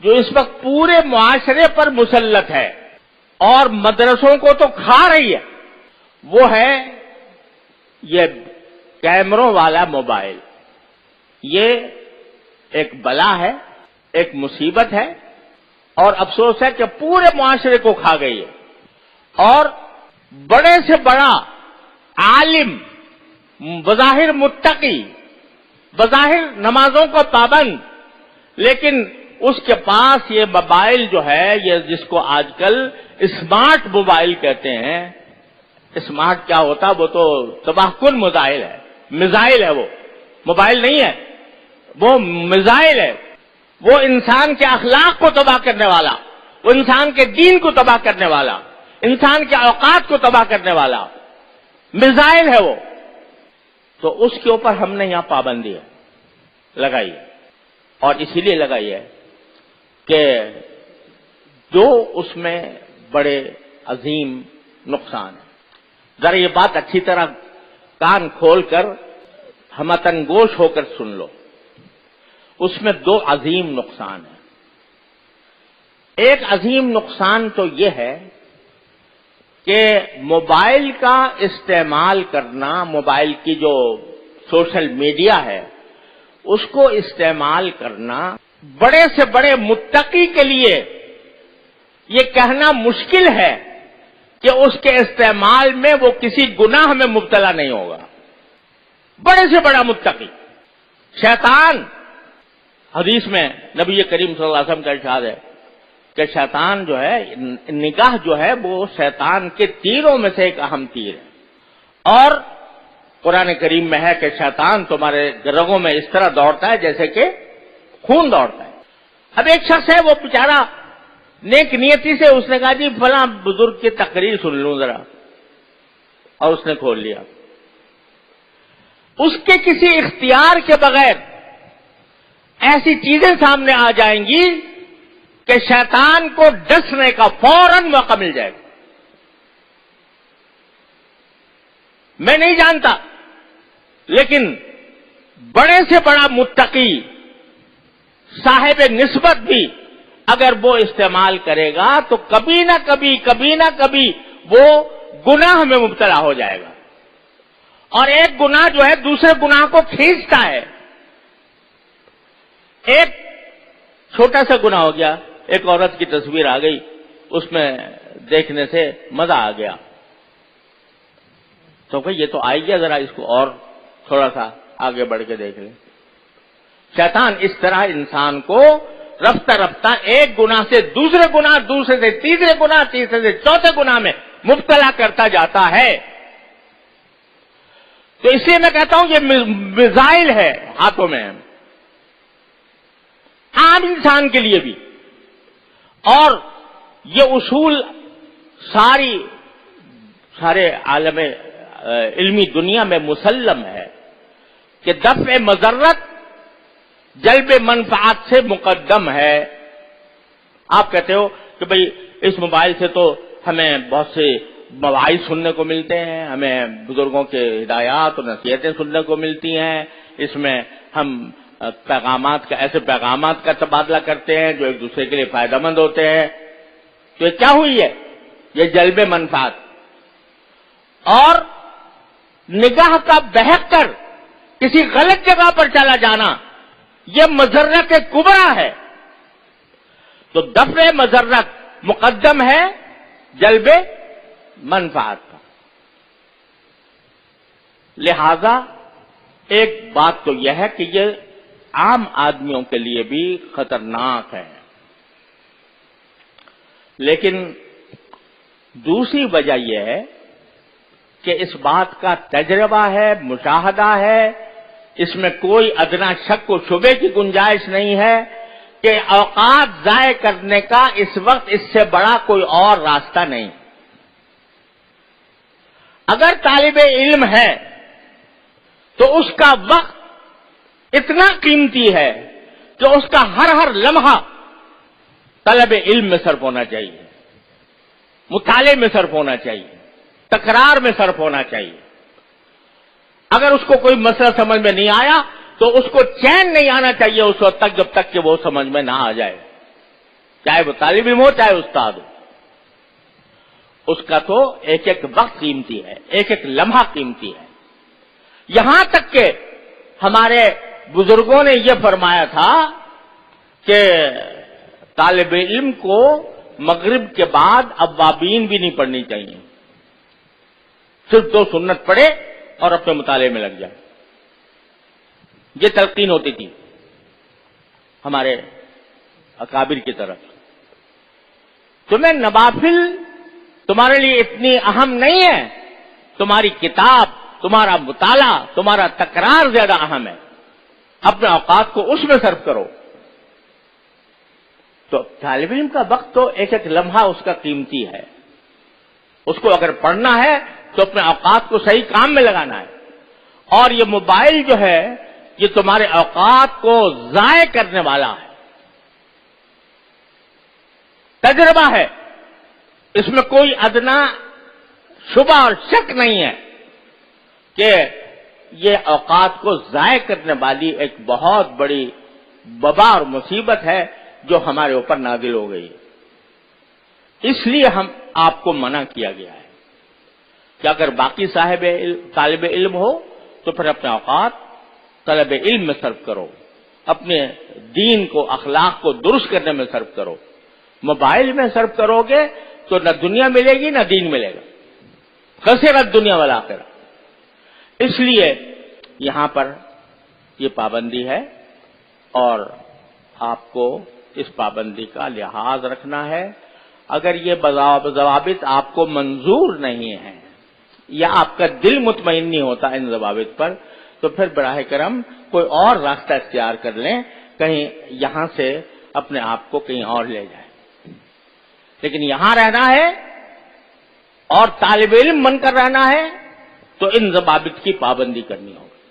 جو اس وقت پورے معاشرے پر مسلط ہے اور مدرسوں کو تو کھا رہی ہے، وہ ہے یہ کیمروں والا موبائل۔ یہ ایک بلا ہے، ایک مصیبت ہے، اور افسوس ہے کہ پورے معاشرے کو کھا گئی ہے۔ اور بڑے سے بڑا عالم، بظاہر متقی، بظاہر نمازوں کا پابند، لیکن اس کے پاس یہ موبائل جو ہے، یہ جس کو آج کل اسمارٹ موبائل کہتے ہیں۔ اسمارٹ کیا ہوتا؟ وہ تو تباہ کن موبائل ہے، میزائل ہے، وہ موبائل نہیں ہے، وہ میزائل ہے۔ وہ انسان کے اخلاق کو تباہ کرنے والا، وہ انسان کے دین کو تباہ کرنے والا، انسان کے اوقات کو تباہ کرنے والا میزائل ہے وہ۔ تو اس کے اوپر ہم نے یہاں پابندی لگائی ہے، اور اسی لیے لگائی ہے کہ جو اس میں بڑے عظیم نقصان ہیں۔ ذرا یہ بات اچھی طرح کان کھول کر ہمتن گوش ہو کر سن لو۔ اس میں دو عظیم نقصان ہیں۔ ایک عظیم نقصان تو یہ ہے کہ موبائل کا استعمال کرنا، موبائل کی جو سوشل میڈیا ہے اس کو استعمال کرنا بڑے سے بڑے متقی کے لیے یہ کہنا مشکل ہے کہ اس کے استعمال میں وہ کسی گناہ میں مبتلا نہیں ہوگا۔ بڑے سے بڑا متقی، شیطان، حدیث میں نبی کریم صلی اللہ علیہ وسلم کا ارشاد ہے کہ شیطان جو ہے، نگاہ جو ہے وہ شیطان کے تیروں میں سے ایک اہم تیر ہے، اور قرآن کریم میں ہے کہ شیطان تمہارے رگوں میں اس طرح دوڑتا ہے جیسے کہ خون دوڑتا ہے۔ اب ایک شخص ہے، وہ بیچارہ نیک نیتی سے اس نے کہا جی فلاں بزرگ کی تقریر سن لوں ذرا، اور اس نے کھول لیا۔ اس کے کسی اختیار کے بغیر ایسی چیزیں سامنے آ جائیں گی کہ شیطان کو ڈسنے کا فوراً موقع مل جائے گا۔ میں نہیں جانتا، لیکن بڑے سے بڑا متقی، صاحب نسبت بھی اگر وہ استعمال کرے گا تو کبھی نہ کبھی وہ گناہ میں مبتلا ہو جائے گا، اور ایک گناہ جو ہے دوسرے گناہ کو کھینچتا ہے۔ ایک چھوٹا سا گناہ ہو گیا، ایک عورت کی تصویر آ گئی، اس میں دیکھنے سے مزہ آ گیا، تو کہ یہ تو آئی گیا، ذرا اس کو اور تھوڑا سا آگے بڑھ کے دیکھ لیں۔ شیطان اس طرح انسان کو رفتہ رفتہ ایک گناہ سے دوسرے گناہ، دوسرے سے تیسرے گناہ، تیسرے سے چوتھے گناہ میں مبتلا کرتا جاتا ہے۔ تو اس لیے میں کہتا ہوں یہ میزائل ہے ہاتھوں میں، عام انسان کے لیے بھی، اور یہ اصول سارے عالم علمی دنیا میں مسلم ہے کہ دفع مضرت جلب منفعت سے مقدم ہے۔ آپ کہتے ہو کہ بھئی اس موبائل سے تو ہمیں بہت سے مواعظ سننے کو ملتے ہیں، ہمیں بزرگوں کے ہدایات اور نصیحتیں سننے کو ملتی ہیں، اس میں ہم ایسے پیغامات کا تبادلہ کرتے ہیں جو ایک دوسرے کے لیے فائدہ مند ہوتے ہیں۔ تو یہ کیا ہوئی ہے؟ یہ جلب منفعت، اور نگاہ کا بہک کر کسی غلط جگہ پر چلا جانا یہ مضرت کبریٰ ہے۔ تو دفع مضرت مقدم ہے جلب منفعت کا۔ لہذا ایک بات تو یہ ہے کہ یہ عام آدمیوں کے لیے بھی خطرناک ہے، لیکن دوسری وجہ یہ ہے کہ اس بات کا تجربہ ہے، مشاہدہ ہے، اس میں کوئی ادنا شک و شبے کی گنجائش نہیں ہے کہ اوقات ضائع کرنے کا اس وقت اس سے بڑا کوئی اور راستہ نہیں۔ اگر طالب علم ہے تو اس کا وقت اتنا قیمتی ہے کہ اس کا ہر لمحہ طلب علم میں صرف ہونا چاہیے، مطالعے میں صرف ہونا چاہیے، تکرار میں صرف ہونا چاہیے۔ اگر اس کو کوئی مسئلہ سمجھ میں نہیں آیا تو اس کو چین نہیں آنا چاہیے اس وقت تک جب تک کہ وہ سمجھ میں نہ آ جائے۔ چاہے وہ طالب علم ہو چاہے استاد ہو، اس کا تو ایک ایک وقت قیمتی ہے، ایک ایک لمحہ قیمتی ہے. یہاں تک کہ ہمارے بزرگوں نے یہ فرمایا تھا کہ طالب علم کو مغرب کے بعد اوابین بھی نہیں پڑھنی چاہیے، صرف 2 سنت پڑھے اور اپنے مطالعے میں لگ جائے. یہ تلقین ہوتی تھی ہمارے اکابر کی طرف. تمہیں نوافل تمہارے لیے اتنی اہم نہیں ہے، تمہاری کتاب، تمہارا مطالعہ، تمہارا تکرار زیادہ اہم ہے. اپنے اوقات کو اس میں صرف کرو. تو طالب علم کا وقت تو ایک ایک لمحہ اس کا قیمتی ہے. اس کو اگر پڑھنا ہے تو اپنے اوقات کو صحیح کام میں لگانا ہے. اور یہ موبائل جو ہے یہ تمہارے اوقات کو ضائع کرنے والا ہے. تجربہ ہے، اس میں کوئی ادنا شبہ اور شک نہیں ہے کہ یہ اوقات کو ضائع کرنے والی ایک بہت بڑی وبا اور مصیبت ہے جو ہمارے اوپر نازل ہو گئی ہے. اس لیے آپ کو منع کیا گیا ہے کہ اگر باقی طالب علم ہو تو پھر اپنے اوقات طلب علم میں صرف کرو، اپنے دین کو، اخلاق کو درست کرنے میں صرف کرو. موبائل میں صرف کرو گے تو نہ دنیا ملے گی نہ دین ملے گا. خسرت دنیا والآخرہ. اس لیے یہاں پر یہ پابندی ہے اور آپ کو اس پابندی کا لحاظ رکھنا ہے. اگر یہ ضوابط آپ کو منظور نہیں ہیں یا آپ کا دل مطمئن نہیں ہوتا ان ضوابط پر تو پھر براہ کرم کوئی اور راستہ اختیار کر لیں، کہیں یہاں سے اپنے آپ کو کہیں اور لے جائیں. لیکن یہاں رہنا ہے اور طالب علم بن کر رہنا ہے تو ان ضوابط کی پابندی کرنی ہوگی.